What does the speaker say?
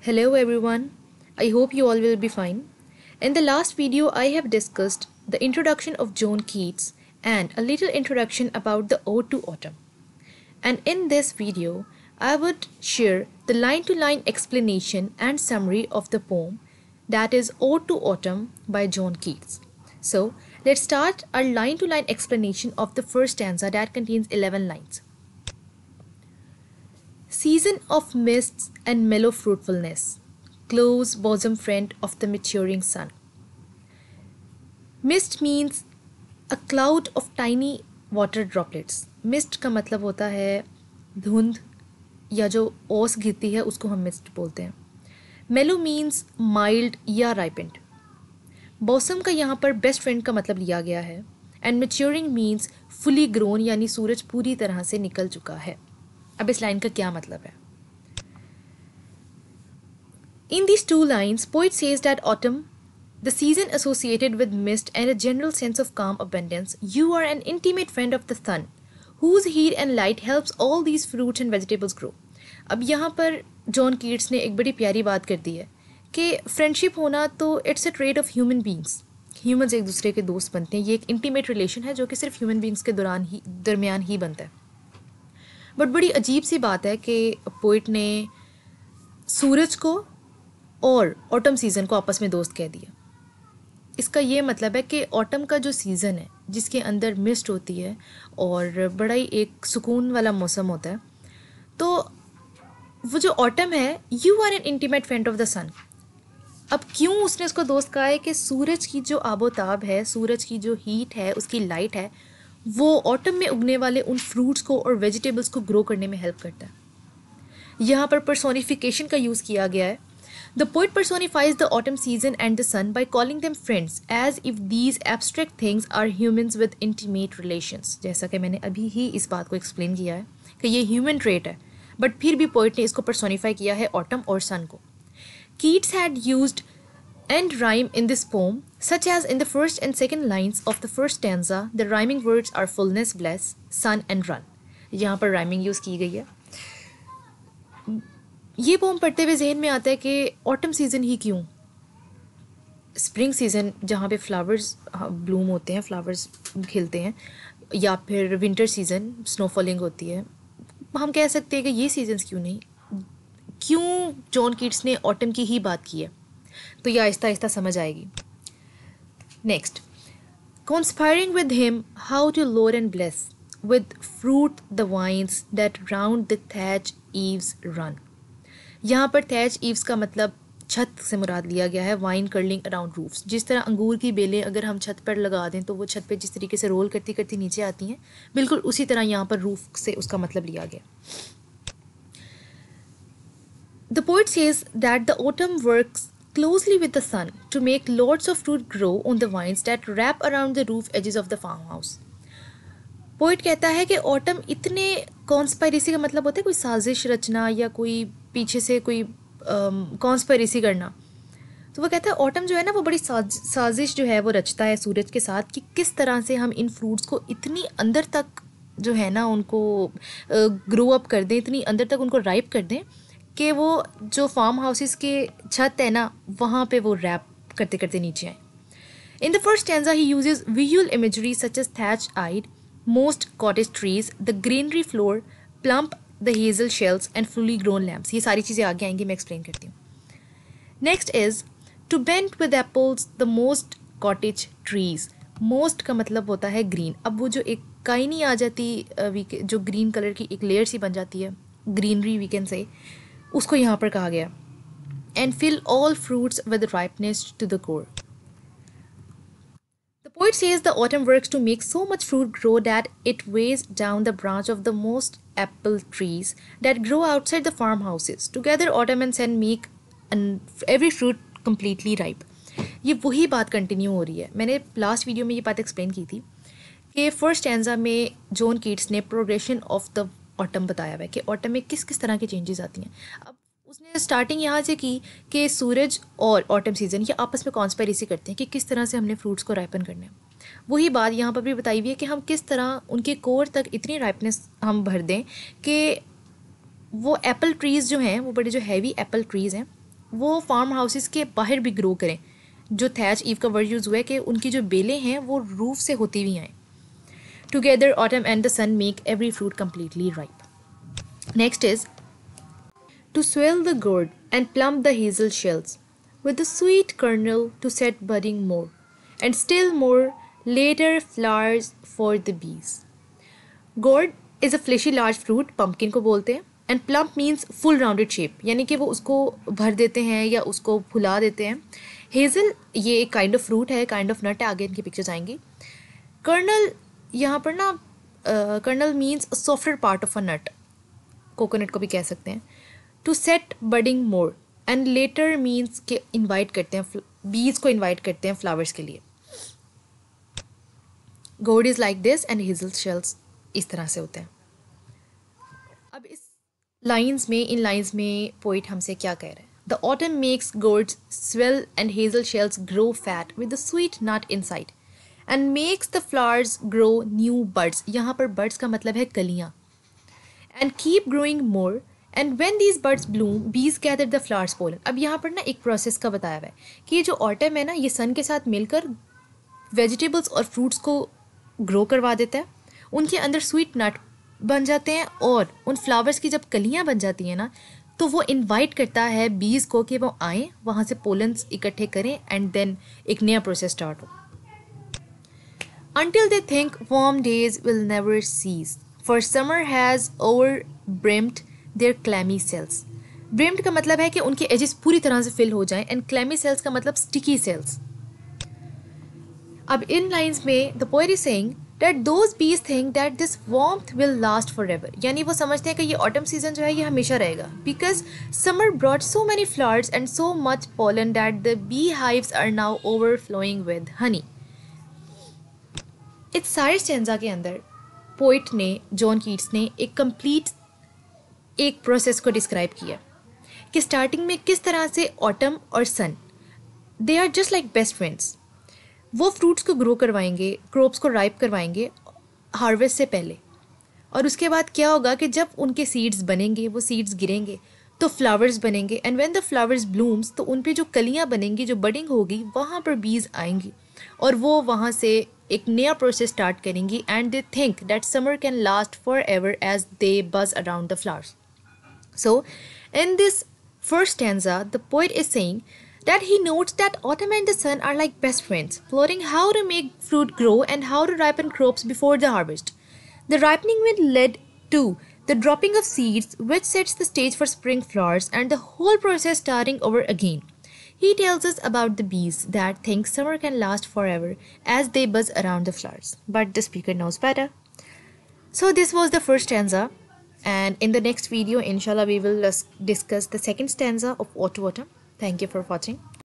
Hello everyone, I hope you all will be fine. In the last video, I have discussed the introduction of John Keats and a little introduction about the Ode to Autumn. And in this video, I would share the line to line explanation and summary of the poem that is Ode to Autumn by John Keats. So, let's start our line to line explanation of the first stanza that contains 11 lines. Season of mists and mellow fruitfulness, close bosom friend of the maturing sun. Mist means a cloud of tiny water droplets. Mist का मतलब होता है धुंध या जो ओस गिरती है उसको हम मिस्ट बोलते हैं. मेलो मीन्स माइल्ड या राइपेंड. बॉसम का यहाँ पर बेस्ट फ्रेंड का मतलब लिया गया है. And maturing means fully grown यानी सूरज पूरी तरह से निकल चुका है. अब इस लाइन का क्या मतलब है? In these two lines, poet says that autumn, the season associated with mist and a general sense of calm abundance, you are an intimate friend of the sun, whose heat and light helps all these fruits and vegetables grow. अब यहाँ पर John Keats ने एक बड़ी प्यारी बात कर दी है कि फ्रेंडशिप होना तो it's a trade off human beings. Humans एक दूसरे के दोस्त बनते हैं. ये एक इंटीमेट रिलेशन है जो कि सिर्फ ह्यूमन बींग्स के दरमियान ही बनता है. बट बड़ी अजीब सी बात है कि पोइट ने सूरज को और ऑटम सीज़न को आपस में दोस्त कह दिया. इसका ये मतलब है कि ऑटम का जो सीज़न है जिसके अंदर मिस्ट होती है और बड़ा ही एक सुकून वाला मौसम होता है, तो वो जो ऑटम है, you are an intimate friend of the sun. अब क्यों उसने उसको दोस्त कहा है कि सूरज की जो आबोताब है, सूरज की जो हीट है, उसकी लाइट है, वो ऑटम में उगने वाले उन फ्रूट्स को और वेजिटेबल्स को ग्रो करने में हेल्प करता है. यहाँ पर पर्सोनिफिकेशन का यूज़ किया गया है. The poet personifies the autumn season and the sun by calling them friends, as if these abstract things are humans with intimate relations. जैसा कि मैंने अभी ही इस बात को एक्सप्लेन किया है कि ये ह्यूमन ट्रेट है, बट फिर भी पोइट ने इसको पर्सोनिफाई किया है ऑटम और सन को. Keats had used end rhyme in this poem, such as in the first and second lines of the first stanza, the rhyming words are fullness, bless, sun and run. यहाँ पर rhyming use की गई है. ये pome पढ़ते हुए जहन में आता है कि ऑटम सीज़न ही क्यों, स्प्रिंग सीज़न जहाँ पे फ्लावर्स ब्लूम होते हैं, फ्लावर्स खिलते हैं, या फिर विंटर सीज़न स्नोफॉलिंग होती है, हम कह सकते हैं कि ये सीजन्स क्यों नहीं. क्यों जॉन कीट्स ने ऑटम की ही बात की है, तो ये आहिस्ता आहिस्ता समझ आएगी. Next, conspiring with him how to lure and bless with fruit the vines that round the thatch eaves run. यहाँ पर थैच ईव्स का मतलब छत से मुराद लिया गया है. Wine curling around roofs. जिस तरह अंगूर की बेलें अगर हम छत पर लगा दें तो वो छत पे जिस तरीके से रोल करती करती नीचे आती हैं, बिल्कुल उसी तरह यहाँ पर रूफ से उसका मतलब लिया गया. The poet says that the autumn works closely with the sun to make lots of fruit grow on the vines that wrap around the roof edges of the farmhouse. Poet कहता है कि autumn इतने conspiracy का मतलब होता है कोई साजिश रचना या कोई पीछे से कोई कॉन्स्पायरेसी करना. तो वो कहता है ऑटम जो है ना वो बड़ी साजिश जो है वो रचता है सूरज के साथ कि किस तरह से हम इन फ्रूट्स को इतनी अंदर तक जो है ना उनको ग्रो अप कर दें, इतनी अंदर तक उनको राइप कर दें कि वो जो फार्म हाउसेस के छत है ना वहाँ पे वो रैप करते करते नीचे आए. In the first stanza he uses visual imagery such as thatch eyed most cottage trees, the greenery floor, plump the hazel shells and fully grown lambs. ये सारी चीज़ें आगे आएंगी, मैं एक्सप्लेन करती हूँ. Next is to bent with apples the most cottage trees. Most का मतलब होता है ग्रीन. अब वो जो एक काइनी आ जाती जो ग्रीन कलर की एक लेयर सी बन जाती है, ग्रीनरी वी कैन से, उसको यहाँ पर कहा गया. And fill all fruits with ripeness to the core. The poet says the autumn works to make so much fruit grow that it weighs down the branch of the most apple trees that grow outside the farmhouses. Together, autumn and sun make every fruit completely ripe. ये वही बात continue हो रही है. मैंने last video में ये बात एक्सप्लेन की थी कि फर्स्ट स्टैंजा में जॉन कीट्स ने प्रोग्रेशन ऑफ द ऑटम बताया हुआ है कि ऑटम में किस किस तरह की चेंजेस आती हैं. अब उसने स्टार्टिंग यहाँ से की कि सूरज और ऑटम सीज़न ये आपस में कॉन्स्पायरेसी करते हैं कि किस तरह से हमने फ्रूट्स को राइपन करना है. वही बात यहाँ पर भी बताई हुई है कि हम किस तरह उनके कोर तक इतनी राइपनेस हम भर दें कि वो एप्पल ट्रीज़ जो हैं, वो बड़े जो हैवी एप्पल ट्रीज़ हैं, वो फार्म हाउसेस के बाहर भी ग्रो करें. जो थैच ईव का वर्ड यूज़ हुआ है कि उनकी जो बेलें हैं वो रूफ से होती हुई आएँ. Together autumn and the sun make every fruit completely ripe. Next is to swell the gourd and plump the hazel shells with the sweet kernel to set budding more, and still more later flowers for the bees. Gourd is a fleshy large fruit, pumpkin को बोलते हैं, and plump means full rounded shape, यानी कि वो उसको भर देते हैं या उसको फुला देते हैं. Hazel ये एक kind of fruit है, kind of nut है, आगे इनकी पिक्चर्स आएंगी. Kernel यहाँ पर ना kernel means a softer part of a nut, coconut को भी कह सकते हैं. To set budding more and later means के इन्वाइट करते हैं, बीज को इन्वाइट करते हैं फ्लावर्स के लिए. Gourd is like this and hazel shells इस तरह से होते हैं. अब इस इन लाइन्स में पोइट हमसे क्या कह रहे हैं? The autumn makes gourds swell and hazel shells grow fat with the sweet nut inside and makes the flowers grow new buds. यहाँ पर बर्ड्स का मतलब है कलियाँ. And keep growing more and when these buds bloom bees gather the flowers pollen. अब यहाँ पर ना एक प्रोसेस का बताया हुआ है कि ये जो ऑटम है ना ये सन के साथ मिलकर वेजिटेबल्स और फ्रूट्स को ग्रो करवा देता है, उनके अंदर स्वीट नट बन जाते हैं और उन फ्लावर्स की जब कलियाँ बन जाती हैं ना तो वो इन्वाइट करता है बीज को कि वो आएँ, वहाँ से पोलन्स इकट्ठे करें एंड देन एक नया प्रोसेस स्टार्ट हो. Until they think warm days will never cease, for summer has overbrimmed their clammy cells. Brimmed का मतलब है कि उनके edges पूरी तरह से fill हो जाएं and clammy cells का मतलब sticky cells. अब इन lines में the poet is saying that those bees think that this warmth will last forever. यानी वो समझते हैं कि ये autumn season जो है ये हमेशा रहेगा. Because summer brought so many flowers and so much pollen that the beehives are now overflowing with honey. इस सारे स्टेंजा के अंदर पोइट ने, जॉन कीट्स ने एक कंप्लीट एक प्रोसेस को डिस्क्राइब किया कि स्टार्टिंग में किस तरह से ऑटम और sun they are just like best friends. वो फ्रूट्स को ग्रो करवाएंगे, क्रॉप्स को राइप करवाएंगे हार्वेस्ट से पहले, और उसके बाद क्या होगा कि जब उनके सीड्स बनेंगे, वो सीड्स गिरेंगे तो फ्लावर्स बनेंगे and when the flowers blooms तो उन पे जो कलियाँ बनेंगी, जो बडिंग होगी, वहाँ पर बीज आएंगी और वो वहाँ से एक नया प्रोसेस स्टार्ट करेंगी and they think that summer can last forever as they buzz around the flowers. So in this first stanza the poet is saying that he notes that autumn and the sun are like best friends, plotting how to make fruit grow and how to ripen crops before the harvest. The ripening will lead to the dropping of seeds, which sets the stage for spring flowers and the whole process starting over again. He tells us about the bees that think summer can last forever as they buzz around the flowers. But the speaker knows better. So this was the first stanza, and in the next video, inshallah, we will discuss the second stanza of Autumn. Thank you for watching.